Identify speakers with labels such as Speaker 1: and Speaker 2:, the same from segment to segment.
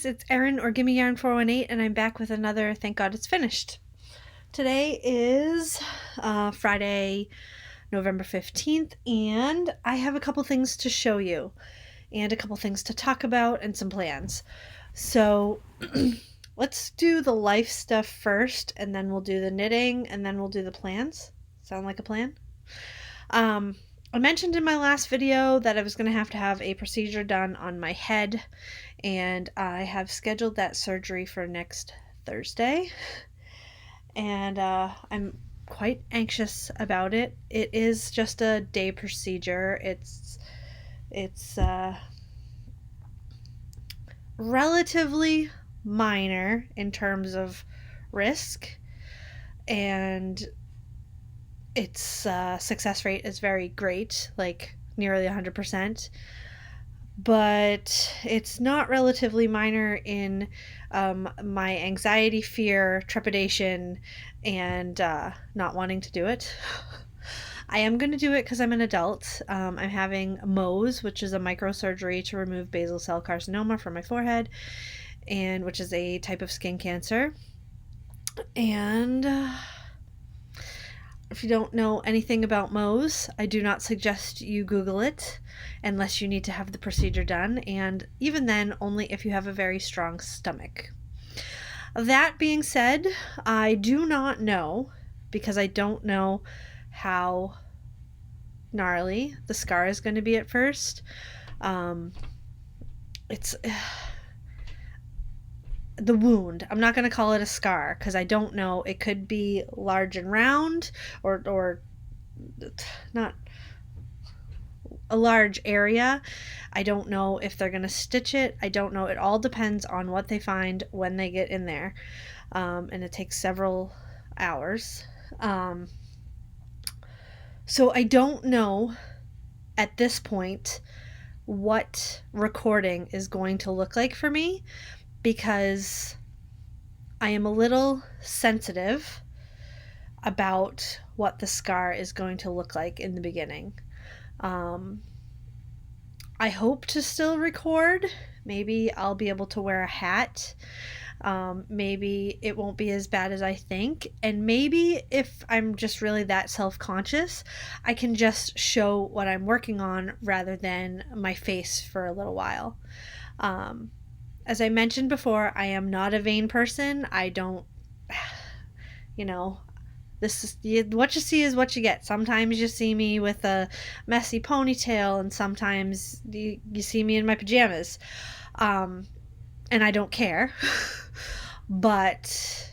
Speaker 1: it's Erin or Gimme Yarn 418, and I'm back with another Thank God It's Finished. Today is Friday, November 15th, and I have a couple things to show you, and a couple things to talk about, and some plans. So let's do the life stuff first, and then we'll do the knitting, and then we'll do the plans. Sound like a plan? I mentioned in my last video that I was going to have a procedure done on my head, and I have scheduled that surgery for next Thursday, and I'm quite anxious about it. It is just a day procedure. It's relatively minor in terms of risk, and its success rate is very great, like nearly 100%. But it's not relatively minor in my anxiety, fear, trepidation, and not wanting to do it. I am going to do it because I'm an adult. I'm having Mohs, which is a microsurgery to remove basal cell carcinoma from my forehead, and which is a type of skin cancer. And if you don't know anything about Mohs, I do not suggest you Google it unless you need to have the procedure done, and even then, only if you have a very strong stomach. That being said, I do not know, because I don't know how gnarly the scar is going to be at first. It's the wound. I'm not going to call it a scar because I don't know. It could be large and round, or not a large area. I don't know if they're going to stitch it. I don't know. It all depends on what they find when they get in there, and it takes several hours. So I don't know at this point what recording is going to look like for me, because I am a little sensitive about what the scar is going to look like in the beginning. I hope to still record. Maybe I'll be able to wear a hat. Maybe it won't be as bad as I think. And maybe if I'm just really that self-conscious, I can just show what I'm working on rather than my face for a little while. As I mentioned before, I am not a vain person. I don't, this is what you see is what you get. Sometimes you see me with a messy ponytail, and sometimes you see me in my pajamas. And I don't care. But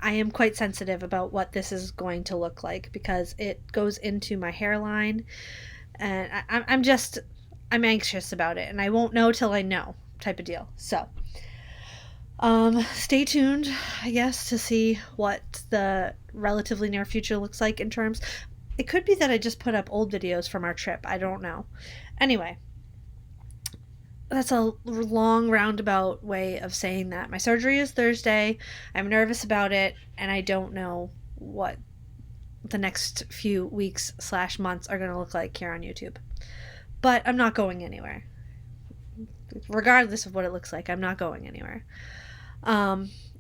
Speaker 1: I am quite sensitive about what this is going to look like, because it goes into my hairline, and I'm anxious about it, and I won't know till I know, type of deal. So stay tuned, I guess, to see what the relatively near future looks like in terms. It could be that I just put up old videos from our trip. I don't know. Anyway, that's a long roundabout way of saying that my surgery is Thursday. I'm nervous about it, and I don't know what the next few weeks / months are going to look like here on YouTube. But I'm not going anywhere. Regardless of what it looks like, I'm not going anywhere.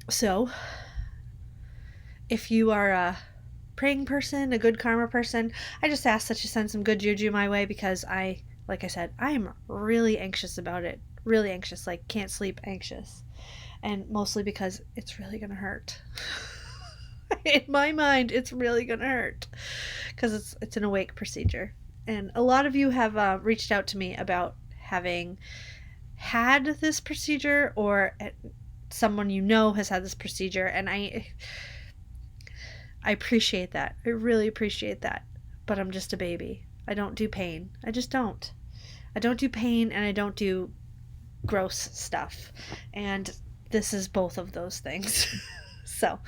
Speaker 1: So if you are a praying person, a good karma person, I just ask that you send some good juju my way, because like I said, I am really anxious about it. Really anxious, like can't sleep anxious. And mostly because it's really going to hurt. In my mind, it's really going to hurt, because it's an awake procedure. And a lot of you have reached out to me about having had this procedure, or someone has had this procedure, and I appreciate that. I really appreciate that. But I'm just a baby. I don't do pain. I just don't. I don't do pain, and I don't do gross stuff. And this is both of those things. So,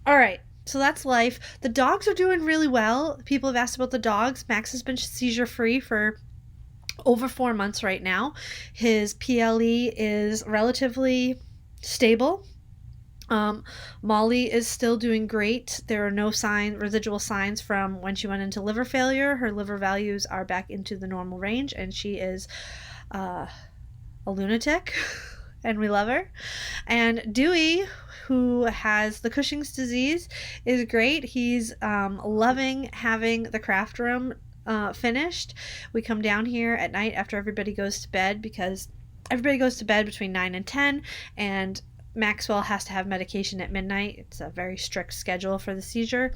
Speaker 1: all right. So that's life. The dogs are doing really well. People have asked about the dogs. Max has been seizure-free for over 4 months right now. His PLE is relatively stable. Molly is still doing great. There are no residual signs from when she went into liver failure. Her liver values are back into the normal range, and she is a lunatic. and we love her. And Dewey, who has the Cushing's disease, is great. He's loving having the craft room finished. We come down here at night after everybody goes to bed, because everybody goes to bed between 9 and 10, and Maxwell has to have medication at midnight. It's a very strict schedule for the seizure.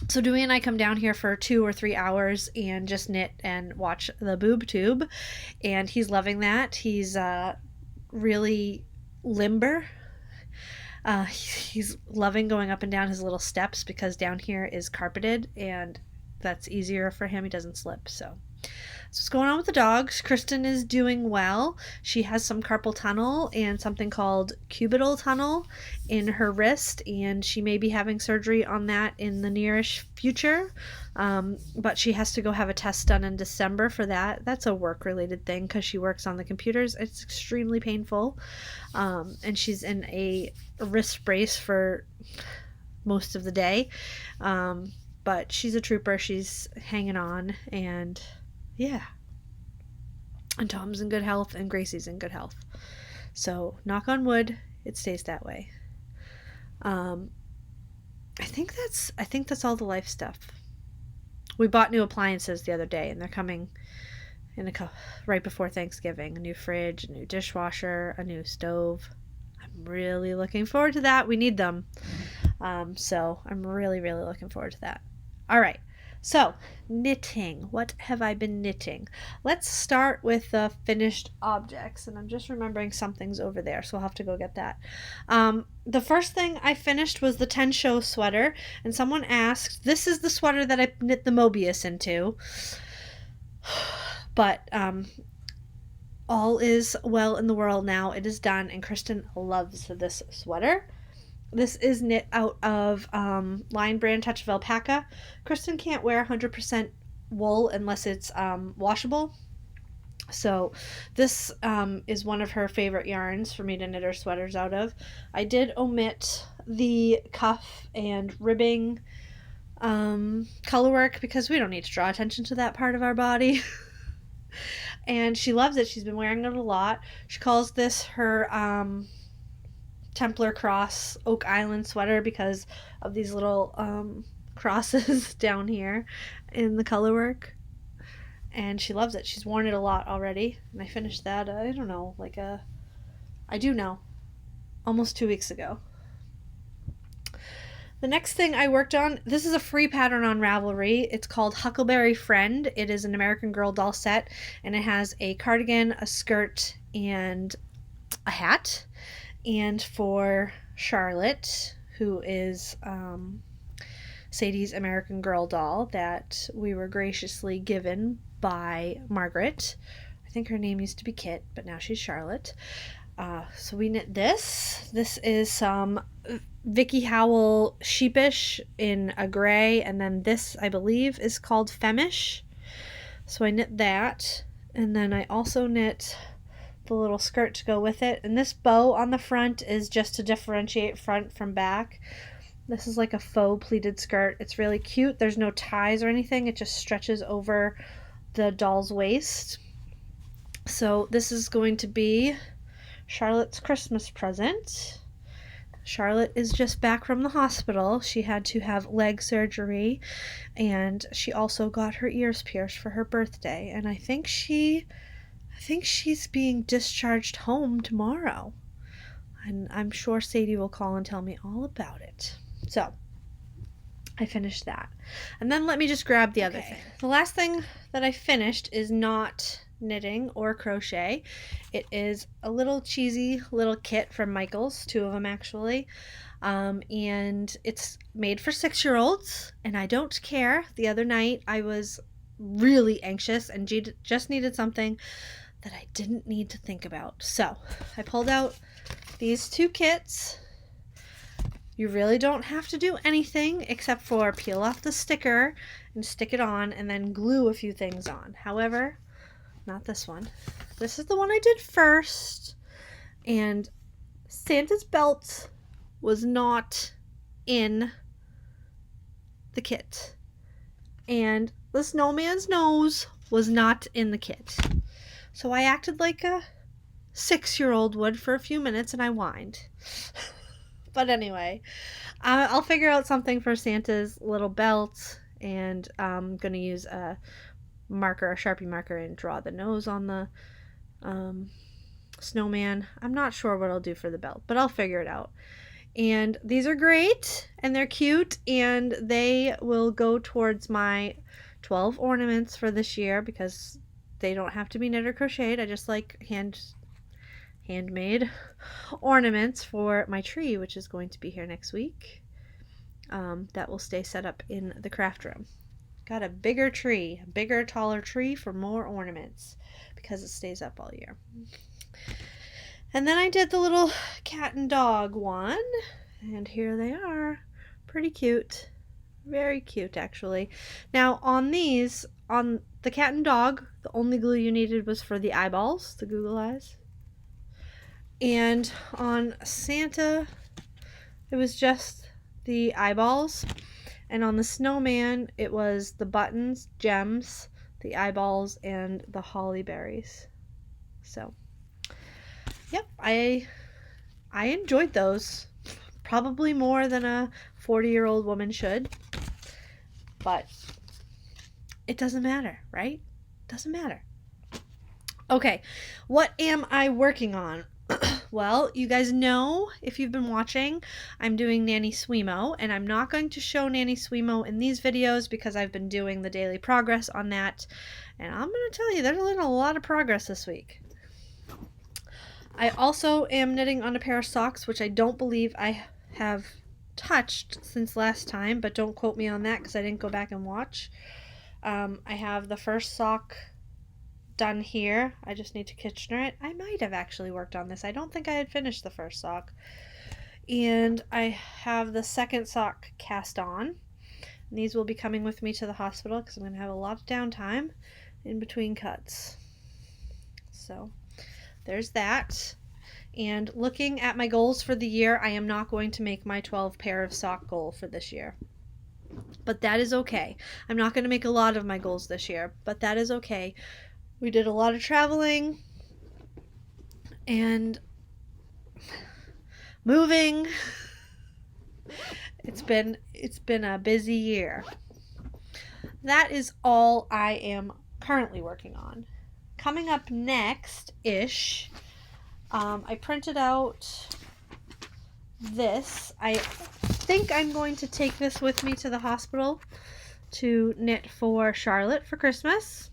Speaker 1: So Dewey and I come down here for 2 or 3 hours and just knit and watch the boob tube, and he's loving that. He's really limber. He's loving going up and down his little steps, because down here is carpeted and that's easier for him. He doesn't slip. So what's going on with the dogs? Kristen is doing well. She has some carpal tunnel and something called cubital tunnel in her wrist, and she may be having surgery on that in the nearish future. But she has to go have a test done in December for that. That's a work-related thing because she works on the computers. It's extremely painful. And she's in a wrist brace for most of the day. But she's a trooper. She's hanging on, and yeah. And Tom's in good health, and Gracie's in good health. So, knock on wood, it stays that way. I think that's all the life stuff. We bought new appliances the other day, and they're coming in right before Thanksgiving. A new fridge, a new dishwasher, a new stove. I'm really looking forward to that. We need them. So I'm really, really looking forward to that. All right. So, knitting. What have I been knitting? Let's start with the finished objects. And I'm just remembering something's over there, so I'll have to go get that. The first thing I finished was the 10 show sweater. And someone asked, this is the sweater that I knit the Mobius into. But all is well in the world now. It is done, and Kristen loves this sweater. This is knit out of Lion Brand Touch of Alpaca. Kristen can't wear 100% wool unless it's washable. So this is one of her favorite yarns for me to knit her sweaters out of. I did omit the cuff and ribbing color work because we don't need to draw attention to that part of our body. And she loves it. She's been wearing it a lot. She calls this her Templar Cross Oak Island sweater because of these little crosses down here in the color work. And she loves it. She's worn it a lot already. And I finished that, I don't know, I do know, almost 2 weeks ago. The next thing I worked on, this is a free pattern on Ravelry. It's called Huckleberry Friend. It is an American Girl doll set, and it has a cardigan, a skirt, and a hat. And for Charlotte, who is Sadie's American Girl doll that we were graciously given by Margaret. I think her name used to be Kit, but now she's Charlotte. So we knit this. This is some Vicky Howell Sheepish in a gray, and then this, I believe, is called Femish. So I knit that, and then I also knit the little skirt to go with it. And this bow on the front is just to differentiate front from back. This is like a faux pleated skirt. It's really cute. There's no ties or anything. It just stretches over the doll's waist. So this is going to be Charlotte's Christmas present. Charlotte is just back from the hospital. She had to have leg surgery, and she also got her ears pierced for her birthday. And I think she's being discharged home tomorrow. And I'm sure Sadie will call and tell me all about it. So, I finished that. And then let me just grab the other thing. The last thing that I finished is not knitting or crochet. It is a little cheesy little kit from Michaels, 2 of them actually. And it's made for 6-year-olds, and I don't care. The other night I was really anxious and just needed something that I didn't need to think about. So I pulled out these 2 kits. You really don't have to do anything except for peel off the sticker and stick it on and then glue a few things on. However, not this one. This is the one I did first. And Santa's belt was not in the kit. And the snowman's nose was not in the kit. So I acted like a 6-year-old would for a few minutes, and I whined. But anyway, I'll figure out something for Santa's little belt, and I'm going to use a Sharpie marker, and draw the nose on the snowman. I'm not sure what I'll do for the belt, but I'll figure it out. And these are great, and they're cute, and they will go towards my 12 ornaments for this year, because they don't have to be knit or crocheted. I just like handmade ornaments for my tree, which is going to be here next week. That will stay set up in the craft room. Got a bigger tree, a bigger, taller tree for more ornaments, because it stays up all year. And then I did the little cat and dog one, and here they are. Pretty cute. Very cute, actually. Now, on these, on the cat and dog, the only glue you needed was for the eyeballs, the Google eyes. And on Santa, it was just the eyeballs. And on the snowman, it was the buttons, gems, the eyeballs, and the holly berries. So, yep, I enjoyed those. Probably more than a 40-year-old woman should. But it doesn't matter, right? Doesn't matter. Okay, what am I working on? Well, you guys know, if you've been watching, I'm doing Nanny Swimo, and I'm not going to show Nanny Swimo in these videos because I've been doing the daily progress on that, and I'm going to tell you, there's been a lot of progress this week. I also am knitting on a pair of socks, which I don't believe I have touched since last time, but don't quote me on that because I didn't go back and watch. I have the first sock done here. I just need to Kitchener it. I might have actually worked on this. I don't think I had finished the first sock. And I have the second sock cast on. And these will be coming with me to the hospital because I'm going to have a lot of downtime in between cuts. So there's that. And looking at my goals for the year, I am not going to make my 12 pair of sock goal for this year. But that is okay. I'm not going to make a lot of my goals this year, but that is okay. We did a lot of traveling and moving. It's been a busy year. That is all I am currently working on. Coming up next-ish, I printed out this. I think I'm going to take this with me to the hospital to knit for Charlotte for Christmas.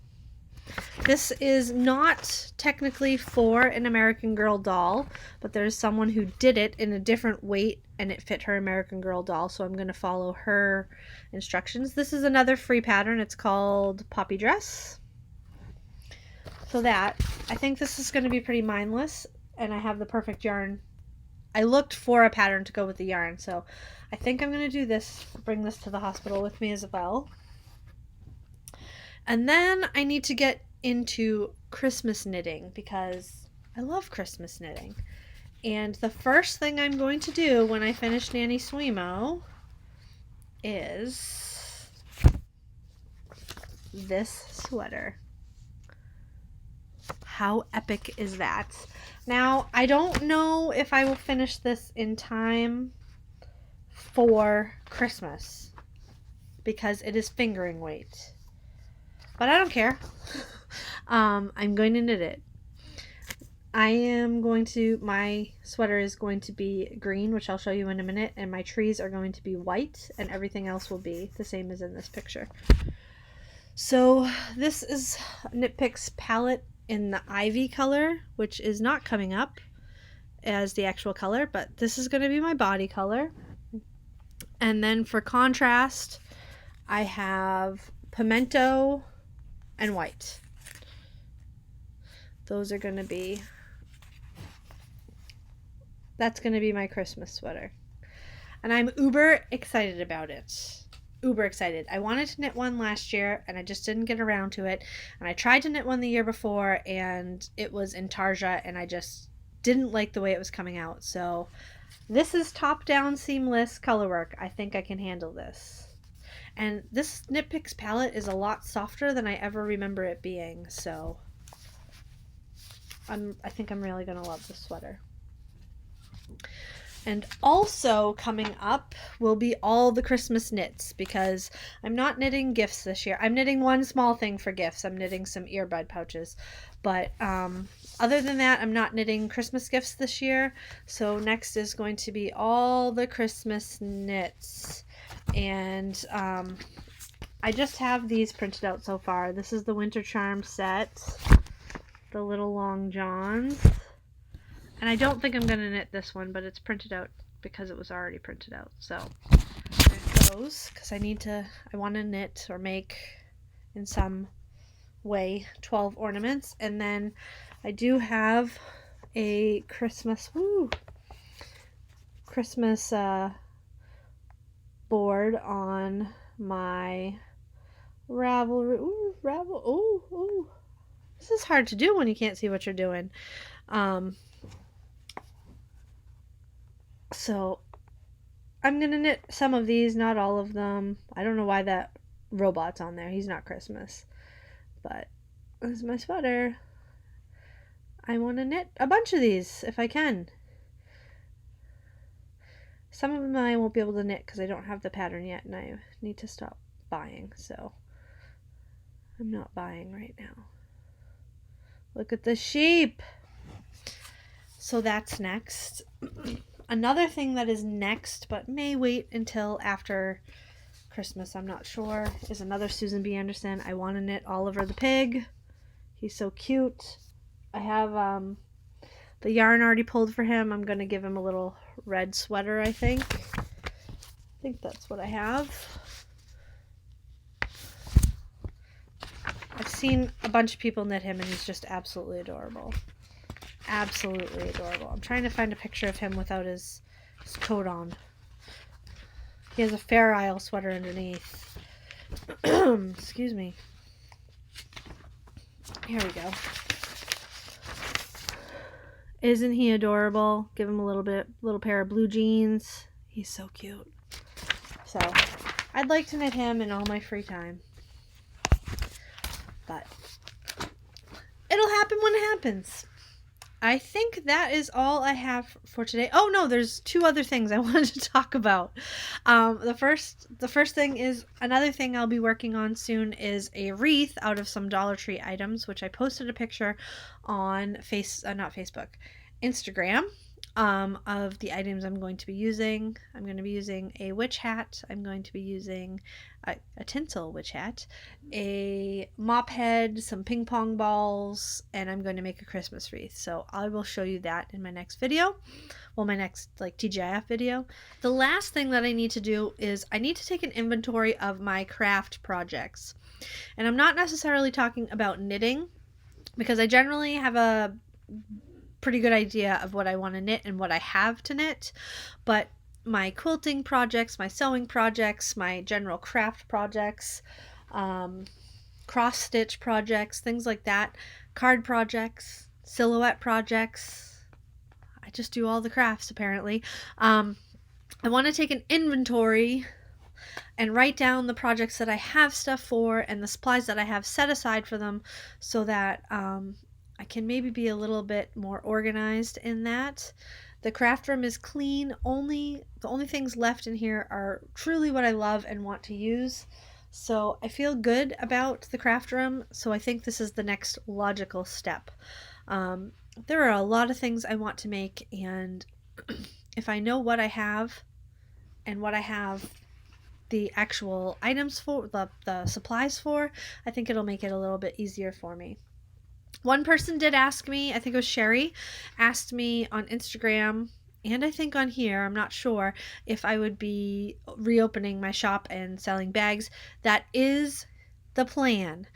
Speaker 1: This is not technically for an American Girl doll, but there's someone who did it in a different weight and it fit her American Girl doll, so I'm going to follow her instructions. This is another free pattern. It's called Poppy Dress. So that, I think this is going to be pretty mindless, and I have the perfect yarn. I looked for a pattern to go with the yarn, so I think I'm going to do this, bring this to the hospital with me as well. And then I need to get into Christmas knitting because I love Christmas knitting. And the first thing I'm going to do when I finish Nanny Swimo is this sweater. How epic is that? Now, I don't know if I will finish this in time for Christmas because it is fingering weight. But I don't care. I'm going to knit it. My sweater is going to be green, which I'll show you in a minute, and my trees are going to be white, and everything else will be the same as in this picture. So this is Knit Picks palette in the Ivy color, which is not coming up as the actual color, but this is going to be my body color. And then for contrast, I have pimento and white. That's going to be my Christmas sweater. And I'm uber excited about it. Uber excited. I wanted to knit one last year and I just didn't get around to it. And I tried to knit one the year before and it was in Tarja and I just didn't like the way it was coming out. So this is top down seamless color work. I think I can handle this. And this Knit Picks palette is a lot softer than I ever remember it being, so I think I'm really going to love this sweater. And also coming up will be all the Christmas knits, because I'm not knitting gifts this year. I'm knitting one small thing for gifts. I'm knitting some earbud pouches. But other than that, I'm not knitting Christmas gifts this year. So next is going to be all the Christmas knits. And I just have these printed out so far. This is the Winter Charm set, the little long johns. And I don't think I'm going to knit this one, but it's printed out because it was already printed out. So there it goes, because I want to knit or make in some way 12 ornaments. And then I do have a Christmas board on my Ravelry. Ooh. This is hard to do when you can't see what you're doing. So I'm going to knit some of these, not all of them. I don't know why that robot's on there. He's not Christmas. But this is my sweater. I want to knit a bunch of these if I can. Some of them I won't be able to knit because I don't have the pattern yet and I need to stop buying. So I'm not buying right now. Look at the sheep. So that's next. Another thing that is next, but may wait until after Christmas, I'm not sure, is another Susan B. Anderson. I want to knit Oliver the pig. He's so cute. I have the yarn already pulled for him. I'm going to give him a little red sweater, I think. I think that's what I have. I've seen a bunch of people knit him, and he's just absolutely adorable. Absolutely adorable. I'm trying to find a picture of him without his coat on. He has a Fair Isle sweater underneath. Excuse me. Here we go. Isn't he adorable? Give him a little pair of blue jeans. He's so cute. So I'd like to knit him in all my free time. But it'll happen when it happens. I think that is all I have for today. Oh no, there's two other things I wanted to talk about. The first thing is, another thing I'll be working on soon is a wreath out of some Dollar Tree items, which I posted a picture on Instagram, of the items I'm going to be using. I'm going to be using a witch hat. I'm going to be using a tinsel witch hat, a mop head, some ping pong balls, and I'm going to make a Christmas wreath. So I will show you that in my next video. Well, my next TGIF video. The last thing that I need to do is I need to take an inventory of my craft projects. And I'm not necessarily talking about knitting, because I generally have a pretty good idea of what I want to knit and what I have to knit, but my quilting projects, my sewing projects, my general craft projects, cross stitch projects, things like that, card projects, silhouette projects. I just do all the crafts apparently. I want to take an inventory and write down the projects that I have stuff for and the supplies that I have set aside for them, so that I can maybe be a little bit more organized in that. The craft room is clean. The only things left in here are truly what I love and want to use. So I feel good about the craft room. So I think this is the next logical step. There are a lot of things I want to make, and if I know what I have and what I have the actual items for, the supplies for, I think it'll make it a little bit easier for me. One person did ask me, I think it was Sherry, asked me on Instagram, and I think on here, I'm not sure, if I would be reopening my shop and selling bags. That is the plan.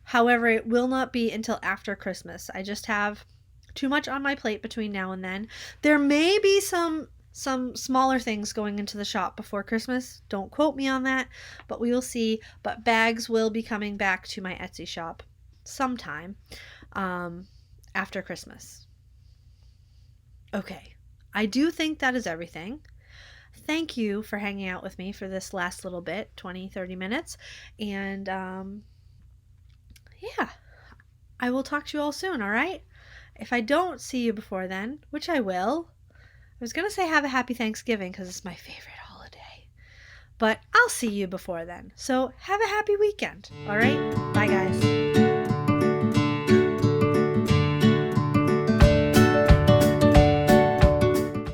Speaker 1: However, it will not be until after Christmas. I just have too much on my plate between now and then. There may be some smaller things going into the shop before Christmas. Don't quote me on that, but we will see. But bags will be coming back to my Etsy shop sometime after Christmas. Okay, I do think that is everything. Thank you for hanging out with me for this last little bit, 20-30 minutes, and yeah, I will talk to you all soon. All right, If I don't see you before then, which I will, I was going to say have a happy Thanksgiving because it's my favorite holiday. But I'll see you before then. So have a happy weekend. All right? Bye, guys.